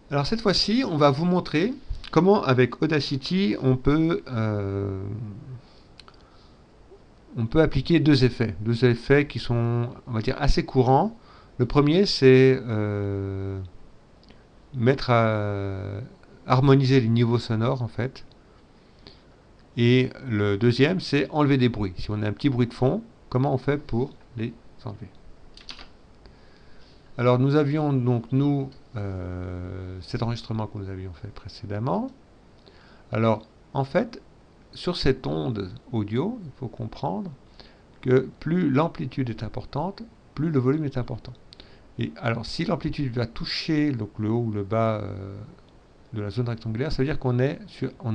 Alors cette fois-ci, on va vous montrer comment avec Audacity on peut appliquer deux effets qui sont, on va dire, assez courants. Le premier, c'est mettre à harmoniser les niveaux sonores en fait. Et le deuxième, c'est enlever des bruits. Si on a un petit bruit de fond, comment on fait pour les enlever? Alors nous avions donc cet enregistrement que nous avions fait précédemment. Alors en fait, sur cette onde audio, il faut comprendre que plus l'amplitude est importante, plus le volume est important. Et alors si l'amplitude va toucher donc, le haut ou le bas de la zone rectangulaire, ça veut dire on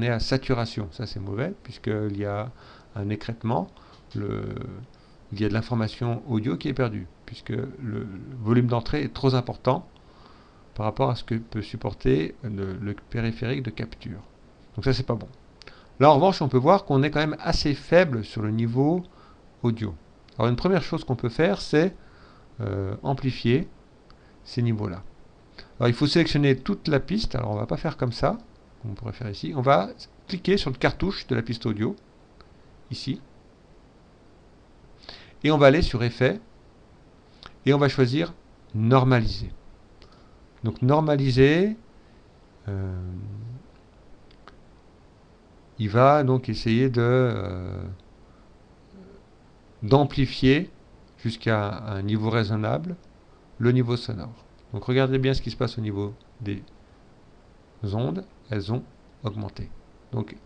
est à saturation. Ça c'est mauvais puisqu'il y a un écrêtement, il y a de l'information audio qui est perdue puisque le volume d'entrée est trop important par rapport à ce que peut supporter le périphérique de capture. Donc ça c'est pas bon. Là en revanche on peut voir qu'on est quand même assez faible sur le niveau audio. Alors une première chose qu'on peut faire c'est amplifier ces niveaux-là. Alors il faut sélectionner toute la piste, alors on va pas faire comme ça, comme on pourrait faire ici, on va cliquer sur le cartouche de la piste audio, ici, et on va aller sur Effet, et on va choisir Normaliser. Donc normaliser, euh, il va donc essayer d'amplifier jusqu'à un niveau raisonnable le niveau sonore. Donc regardez bien ce qui se passe au niveau des ondes, elles ont augmenté. Donc,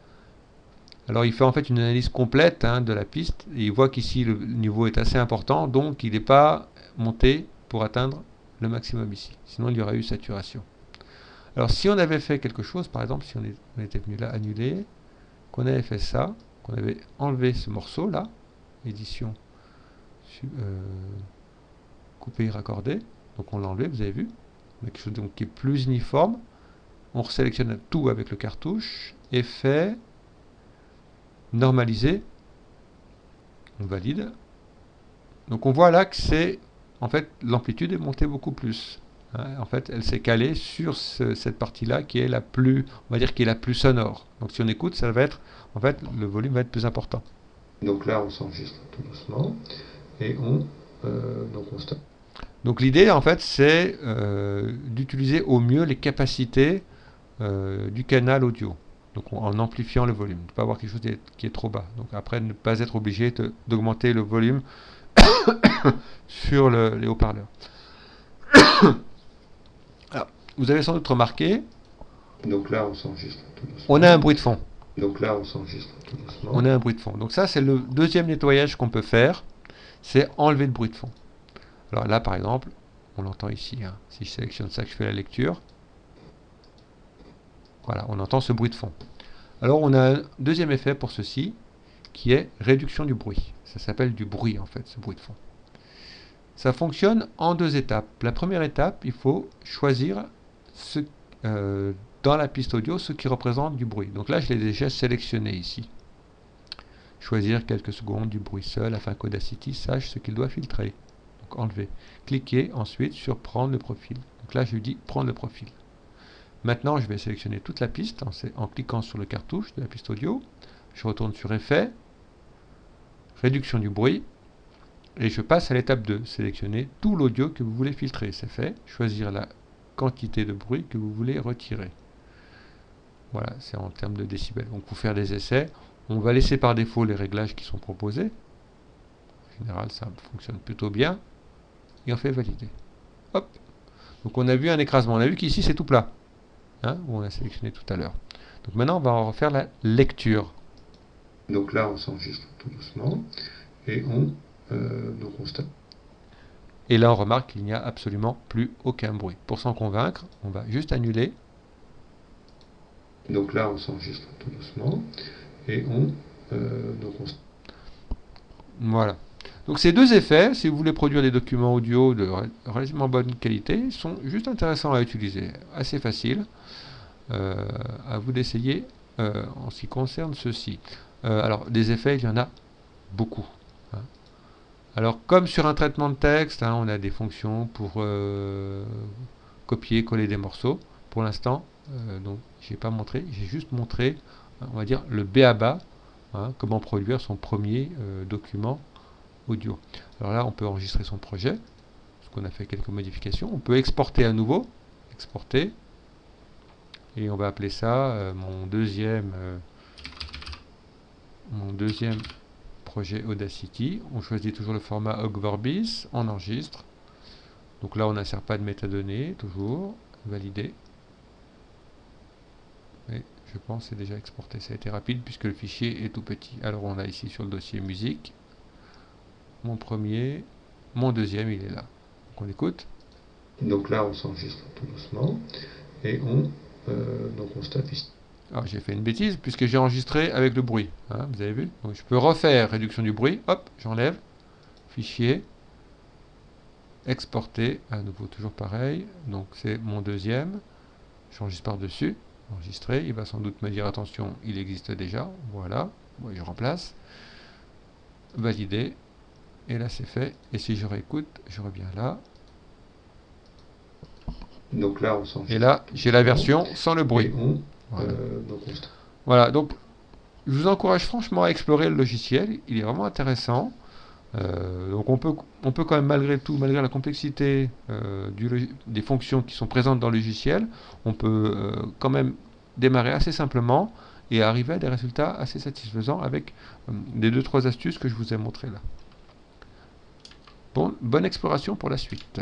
alors il fait en fait une analyse complète de la piste et il voit qu'ici le niveau est assez important, donc il n'est pas monté pour atteindre le maximum ici. Sinon il y aurait eu saturation. Alors si on avait fait quelque chose, par exemple si on était venu là, annuler, qu'on avait fait ça, qu'on avait enlevé ce morceau là, édition couper et raccorder, donc on l'a enlevé, vous avez vu, on a quelque chose donc qui est plus uniforme, on resélectionne tout avec le cartouche, effet, normaliser, on valide. Donc on voit là que c'est, en fait, l'amplitude est montée beaucoup plus. En fait, elle s'est calée sur cette partie-là qui est la plus, on va dire, qui est la plus sonore. Donc si on écoute, ça va être, en fait, le volume va être plus important. Donc là, on s'enregistre tout doucement et on stoppe. Donc l'idée, en fait, c'est d'utiliser au mieux les capacités du canal audio. Donc en amplifiant le volume, ne pas avoir quelque chose qui est trop bas. Donc après, ne pas être obligé d'augmenter le volume sur les haut-parleurs. Alors, vous avez sans doute remarqué, donc là on s'enregistre tout doucement. On a un bruit de fond. Donc là on s'enregistre tout doucement. On a un bruit de fond. Donc ça c'est le deuxième nettoyage qu'on peut faire, c'est enlever le bruit de fond. Alors là par exemple, on l'entend ici, si je sélectionne ça, que je fais la lecture, voilà, on entend ce bruit de fond. Alors on a un deuxième effet pour ceci, qui est réduction du bruit. Ça s'appelle du bruit en fait, ce bruit de fond. Ça fonctionne en deux étapes. La première étape, il faut choisir dans la piste audio ce qui représente du bruit. Donc là, je l'ai déjà sélectionné ici. Choisir quelques secondes du bruit seul afin qu'Audacity sache ce qu'il doit filtrer. Donc enlever. Cliquez ensuite sur prendre le profil. Donc là, je lui dis prendre le profil. Maintenant, je vais sélectionner toute la piste en cliquant sur le cartouche de la piste audio. Je retourne sur Effet, réduction du bruit. Et je passe à l'étape 2, sélectionner tout l'audio que vous voulez filtrer, c'est fait, choisir la quantité de bruit que vous voulez retirer. Voilà, c'est en termes de décibels. Donc pour faire des essais, on va laisser par défaut les réglages qui sont proposés. En général, ça fonctionne plutôt bien. Et on fait valider. Hop. Donc on a vu un écrasement. On a vu qu'ici c'est tout plat, où on a sélectionné tout à l'heure. Donc maintenant, on va refaire la lecture. Donc là, on s'enregistre tout doucement et donc on stoppe. Et là, on remarque qu'il n'y a absolument plus aucun bruit. Pour s'en convaincre, on va juste annuler. Donc là, on s'enregistre tout doucement et voilà. Donc ces deux effets, si vous voulez produire des documents audio de relativement bonne qualité, sont juste intéressants à utiliser, assez faciles. À vous d'essayer en ce qui concerne ceci. Alors, des effets, il y en a beaucoup. Alors, comme sur un traitement de texte, on a des fonctions pour copier, coller des morceaux. pour l'instant, donc j'ai pas montré, j'ai juste montré, on va dire, le b.a.-ba, hein, comment produire son premier document audio. Alors là, on peut enregistrer son projet, parce qu'on a fait quelques modifications. On peut exporter à nouveau, exporter, et on va appeler ça mon deuxième projet Audacity. On choisit toujours le format Ogg-Vorbis, on enregistre. Donc là, on n'insère pas de métadonnées, toujours, valider. Et je pense que c'est déjà exporté. Ça a été rapide puisque le fichier est tout petit. Alors on a ici sur le dossier musique, mon premier, mon deuxième, il est là. Donc on écoute. Donc là, on s'enregistre tout doucement et on se tape ici. Alors j'ai fait une bêtise puisque j'ai enregistré avec le bruit. Hein, vous avez vu? Donc je peux refaire réduction du bruit. Hop, j'enlève. Fichier. Exporter. À nouveau, toujours pareil. Donc c'est mon deuxième. J'enregistre par-dessus. Enregistrer. Il va sans doute me dire attention, il existe déjà. Voilà. Bon, je remplace. Valider. Et là c'est fait. Et si je réécoute, je reviens là. Donc là, on s'enregistre. Et là, j'ai la version sans le bruit. Voilà. Donc, je vous encourage franchement à explorer le logiciel. Il est vraiment intéressant. Donc, on peut quand même, malgré tout, malgré la complexité des fonctions qui sont présentes dans le logiciel, on peut quand même démarrer assez simplement et arriver à des résultats assez satisfaisants avec les 2-3 astuces que je vous ai montrées là. Bon, bonne exploration pour la suite.